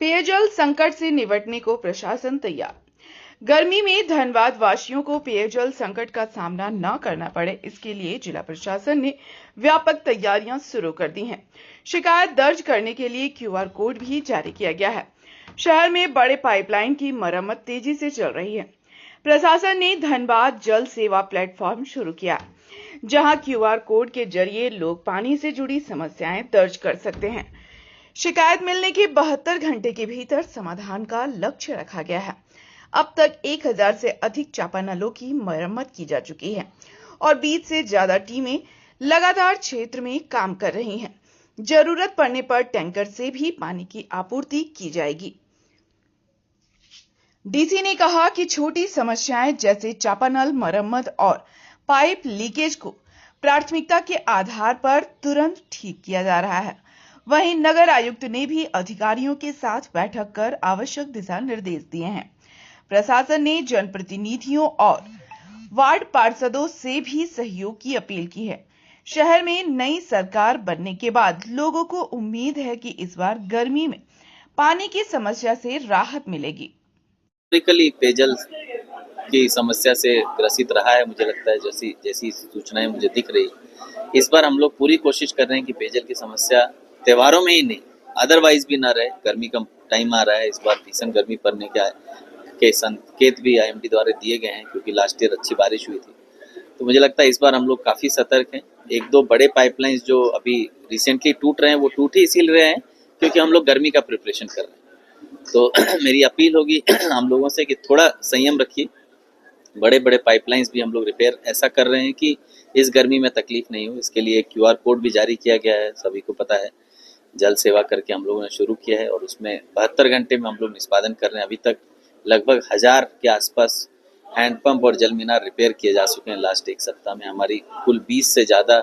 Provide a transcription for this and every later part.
पेयजल संकट से निपटने को प्रशासन तैयार। गर्मी में धनबाद वासियों को पेयजल संकट का सामना न करना पड़े, इसके लिए जिला प्रशासन ने व्यापक तैयारियां शुरू कर दी हैं। शिकायत दर्ज करने के लिए QR कोड भी जारी किया गया है। शहर में बड़े पाइपलाइन की मरम्मत तेजी से चल रही है। प्रशासन ने धनबाद जल सेवा प्लेटफॉर्म शुरू किया, जहां QR कोड के जरिए लोग पानी से जुड़ी समस्याएं दर्ज कर सकते हैं। शिकायत मिलने के 72 घंटे के भीतर समाधान का लक्ष्य रखा गया है। अब तक 1000 से अधिक चापानलों की मरम्मत की जा चुकी है और 20 से ज्यादा टीमें लगातार क्षेत्र में काम कर रही हैं। जरूरत पड़ने पर टैंकर से भी पानी की आपूर्ति की जाएगी। डीसी ने कहा कि छोटी समस्याएं जैसे चापानल मरम्मत और पाइप लीकेज को प्राथमिकता के आधार पर तुरंत ठीक किया जा रहा है। वहीं नगर आयुक्त ने भी अधिकारियों के साथ बैठक कर आवश्यक दिशा निर्देश दिए हैं। प्रशासन ने जनप्रतिनिधियों और वार्ड पार्षदों से भी सहयोग की अपील की है। शहर में नई सरकार बनने के बाद लोगों को उम्मीद है कि इस बार गर्मी में पानी की समस्या से राहत मिलेगी। पेयजल की समस्या से ग्रसित रहा है, मुझे लगता है जैसी सूचनाएं मुझे दिख रही। इस बार हम लोग पूरी कोशिश कर रहे हैं कि पेयजल की समस्या त्योहारों में ही नहीं, अदरवाइज भी ना रहे। गर्मी का टाइम आ रहा है, इस बार भीषण गर्मी पड़ने के संकेत भी IMD द्वारा दिए गए हैं, क्योंकि लास्ट ईयर अच्छी बारिश हुई थी। तो मुझे लगता है इस बार हम लोग काफ़ी सतर्क हैं। एक दो बड़े पाइपलाइंस जो अभी रिसेंटली टूट रहे हैं, वो टूट ही इसीलिए रहे हैं क्योंकि हम लोग गर्मी का प्रिपरेशन कर रहे हैं। तो मेरी अपील होगी हम लोगों से कि थोड़ा संयम रखिए। बड़े बड़े पाइपलाइंस भी हम लोग रिपेयर ऐसा कर रहे हैं कि इस गर्मी में तकलीफ नहीं हो। इसके लिए QR कोड भी जारी किया गया है, सभी को पता है। जल सेवा करके हम लोगों ने शुरू किया है और उसमें 72 घंटे में हम लोग निष्पादन कर रहे हैं। अभी तक लगभग 1000 के आसपास हैंडपंप और जल मीनार रिपेयर किए जा चुके हैं। लास्ट एक सप्ताह में हमारी कुल 20 से ज़्यादा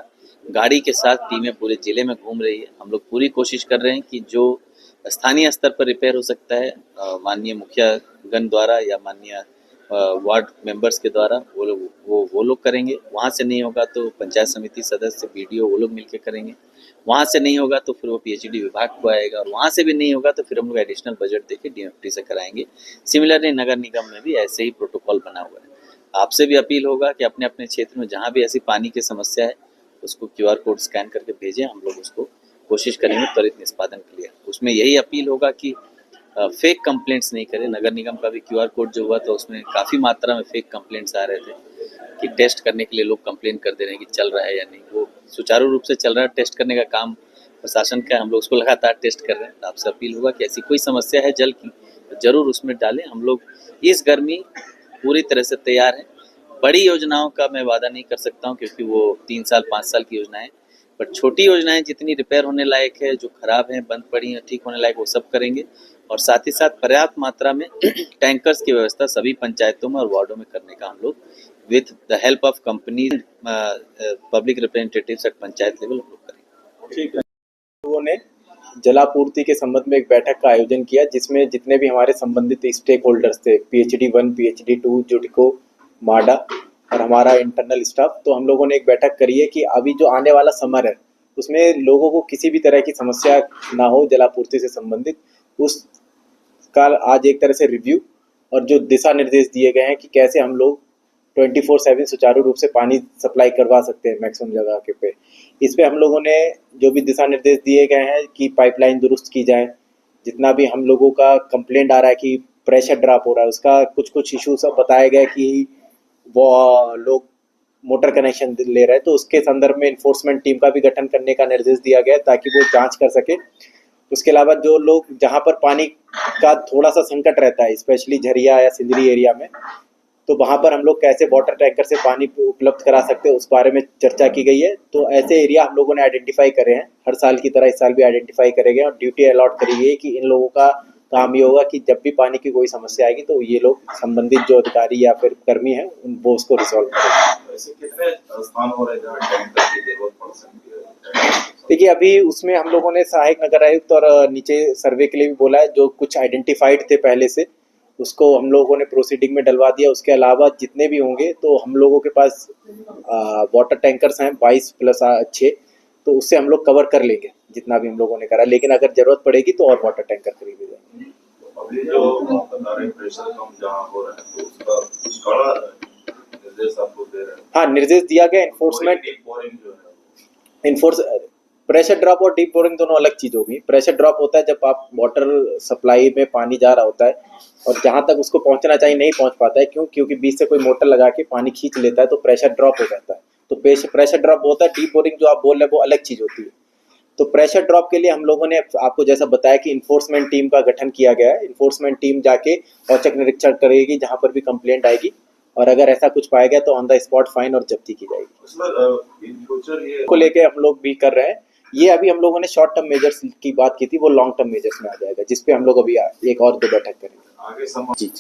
गाड़ी के साथ टीमें पूरे जिले में घूम रही है। हम लोग पूरी कोशिश कर रहे हैं कि जो स्थानीय स्तर पर रिपेयर हो सकता है माननीय मुखियागण द्वारा या माननीय वार्ड मेंबर्स के द्वारा वो लोग करेंगे। वहाँ से नहीं होगा तो पंचायत समिति सदस्य BDO वो लोग मिलकर करेंगे। वहाँ से नहीं होगा तो फिर वो PHED विभाग को आएगा और वहाँ से भी नहीं होगा तो फिर हम लोग एडिशनल बजट देके DMFT से कराएंगे। सिमिलरली नगर निगम में भी ऐसे ही प्रोटोकॉल बना हुआ है। आपसे भी अपील होगा कि अपने अपने क्षेत्र में जहाँ भी ऐसी पानी की समस्या है उसको QR कोड स्कैन करके भेजें। हम लोग उसको कोशिश करेंगे त्वरित निष्पादन के लिए। उसमें यही अपील होगा कि फेक कंप्लेंट्स नहीं करें। नगर निगम का भी QR कोड जो हुआ था उसमें काफ़ी मात्रा में फेक कंप्लेंट्स आ रहे थे कि टेस्ट करने के लिए लोग कंप्लेन कर दे रहे हैं कि चल रहा है या नहीं। वो सुचारू रूप से चल रहा है। टेस्ट करने का काम प्रशासन का, हम लोग उसको लगातार टेस्ट कर रहे हैं। तो आपसे अपील होगा कि ऐसी कोई समस्या है जल की तो जरूर उसमें डालें। हम लोग इस गर्मी पूरी तरह से तैयार हैं। बड़ी योजनाओं का मैं वादा नहीं कर सकता हूँ क्योंकि वो 3 साल 5 साल की योजनाएं, पर छोटी योजनाएं जितनी रिपेयर होने लायक है, जो खराब हैं, बंद पड़ी हैं, ठीक होने लायक, वो सब करेंगे। और साथ ही साथ पर्याप्त मात्रा में टैंकर्स की व्यवस्था सभी पंचायतों में और वार्डों में करने का हम लोग with the help of company public representatives at panchayat level हम लोग करेंगे। ठीक है। लोगों ने जलापूर्ति के संबंध में एक बैठक का आयोजन किया जिसमें जितने भी हमारे संबंधित स्टेक होल्डर्स थे, PHED 1, PHED 2, जुडिको, माडा और हमारा इंटरनल स्टाफ, तो हम लोगों ने एक बैठक करी है कि अभी जो आने वाला समर है उसमें लोगों को किसी भी तरह की समस्या ना हो जलापूर्ति से संबंधित, उसका आज एक तरह से रिव्यू और जो दिशा निर्देश दिए गए हैं कि कैसे हम लोग 24/7 सुचारू रूप से पानी सप्लाई करवा सकते हैं मैक्सिमम जगह के पे। इस पे हम लोगों ने जो भी दिशा निर्देश दिए गए हैं कि पाइपलाइन दुरुस्त की जाए। जितना भी हम लोगों का कंप्लेंट आ रहा है कि प्रेशर ड्रॉप हो रहा है, उसका कुछ इशू सब बताया गया कि वो लोग मोटर कनेक्शन ले रहे हैं, तो उसके संदर्भ में इन्फोर्समेंट टीम का भी गठन करने का निर्देश दिया गया है ताकि वो जांच कर सके। उसके अलावा जो लोग जहाँ पर पानी का थोड़ा सा संकट रहता है, स्पेशली झरिया या सिंदरी एरिया में, तो वहाँ पर हम लोग कैसे वाटर टैंकर से पानी उपलब्ध करा सकते हैं उस बारे में चर्चा की गई है। तो ऐसे एरिया हम लोगों ने आइडेंटिफाई करे हैं, हर साल की तरह इस साल भी आइडेंटिफाई करे गए और ड्यूटी अलॉट करी गई है कि इन लोगों का काम ये होगा कि जब भी पानी की कोई समस्या आएगी तो ये लोग संबंधित जो अधिकारी या फिर कर्मी हैं वो उसको रिजॉल्व करेंगे। देखिए, अभी उसमें हम लोगों ने सहायक नगर आयुक्त और नीचे सर्वे के लिए भी बोला है। जो कुछ आइडेंटिफाइड थे पहले से उसको हम लोगों ने प्रोसीडिंग में डलवा दिया। उसके अलावा जितने भी होंगे तो हम लोगों के पास वाटर टैंकर्स हैं 22+6, तो उससे हम लोग कवर कर लेंगे जितना भी हम लोगों ने करा। लेकिन अगर जरूरत पड़ेगी तो और वाटर टैंकर खरीदे जाएंगे। हाई प्रेशर कम जहाँ हो रहा है तो उसका कुछ कड़ा निर्देश आप लोग दे रहे हैं। हाँ, निर्देश दिया गया एनफोर्समेंट। डीप बोरिंग जो है इन्फोर्स प्रेशर ड्रॉप और डीप बोरिंग दोनों अलग चीज होगी। प्रेशर ड्रॉप होता है जब आप वाटर सप्लाई में पानी जा रहा होता है और जहां तक उसको पहुंचना चाहिए नहीं पहुंच पाता है, क्योंकि बीच से कोई मोटर लगा के पानी खींच लेता है तो प्रेशर ड्रॉप हो जाता है। तो प्रेशर ड्रॉप होता है। डीप बोरिंग जो आप बोल रहे हैं वो अलग चीज होती है। तो प्रेशर ड्रॉप के लिए हम लोगों ने आपको जैसा बताया कि इन्फोर्समेंट टीम का गठन किया गया है। इन्फोर्समेंट टीम जाके औचक निरीक्षण करेगी जहां पर भी कंप्लेंट आएगी और अगर ऐसा कुछ पाया गया तो ऑन द स्पॉट फाइन और जब्ती की जाएगी। इन फ्यूचर ये को लेके हम लोग भी कर रहे हैं। ये अभी हम लोगों ने शॉर्ट टर्म मेजर्स की बात की थी, वो लॉन्ग टर्म मेजर्स में आ जाएगा, जिसपे हम लोग अभी एक और दो बैठक करेंगे। आगे जी।